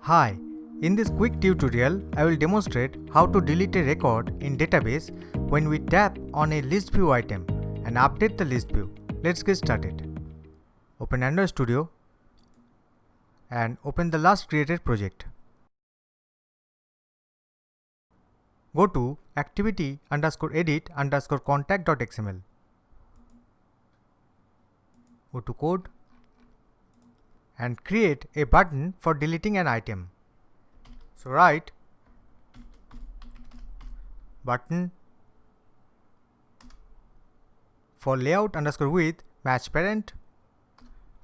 Hi, in this quick tutorial, I will demonstrate how to delete a record in database when we tap on a list view item and update the list view. Let's get started. Open Android Studio and open the last created project. Go to activity_edit_contact.xml. Go to code and create a button for deleting an item. So write button for layout_width match parent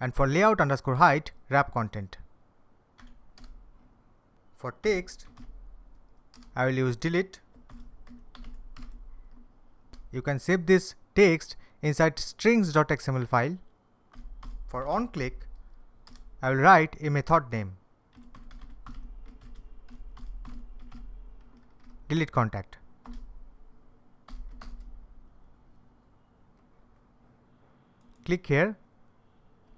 and for layout_height wrap content. For text, I will use delete. You can save this text inside strings.xml file. For onClick, I will write a method name. Delete contact. Click here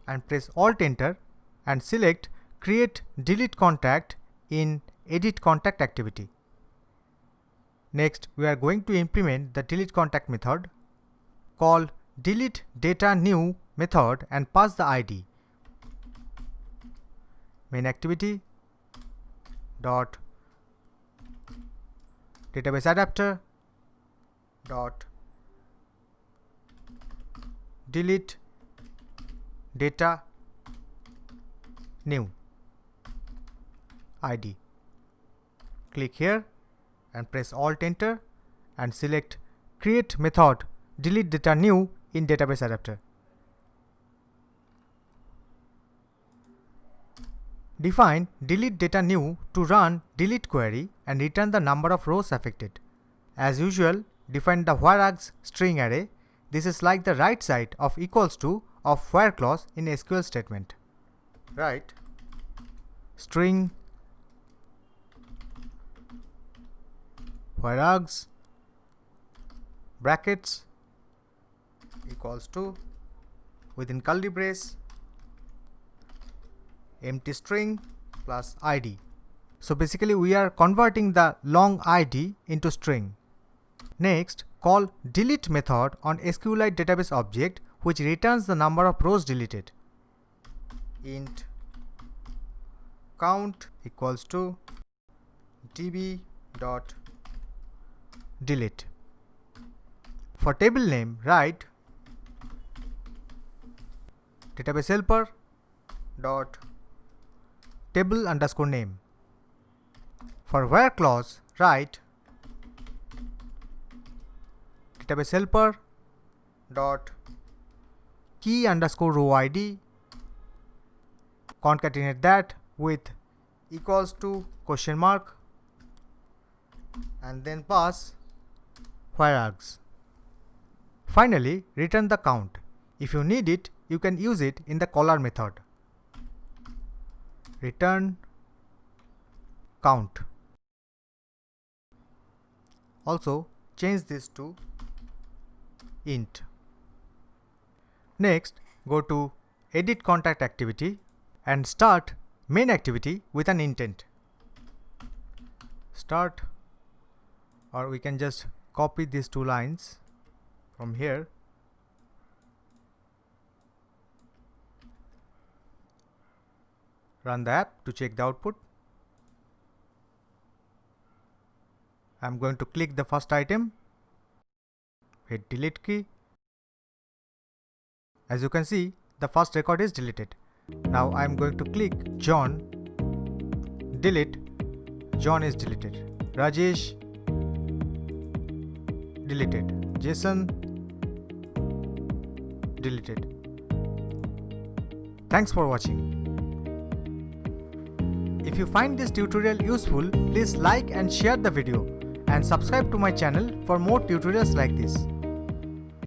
and press Alt Enter and select Create Delete Contact in Edit Contact activity. Next, we are going to implement the delete contact method. Call delete data new method and pass the ID. Main activity dot database adapter dot delete data new ID. Click here and press Alt Enter and select Create Method Delete Data New in Database Adapter. Define delete data new to run delete query and return the number of rows affected. As usual, define the whereas string array. This is like the right side of equals to of where clause in SQL statement. Write string whereas brackets equals to within curly brace empty string plus ID. So basically we are converting the long ID into string. Next, call delete method on SQLite database object which returns the number of rows deleted. Int count equals to db.delete. For table name, write database helper dot table_name. For where clause, write database helper dot key_row ID. Concatenate that with equals to question mark and then pass whereas. Finally, return the count. If you need it, you can use it in the caller method. Return count. Also, change this to int. Next, go to Edit Contact activity and start main activity with an intent. Start, or we can just copy these two lines from here. Run the app to check the output. I am going to click the first item, hit delete key. As you can see, the first record is deleted. Now I am going to click John, delete, John is deleted. Rajesh, deleted. Jason, deleted. Thanks for watching. If you find this tutorial useful, please like and share the video and subscribe to my channel for more tutorials like this.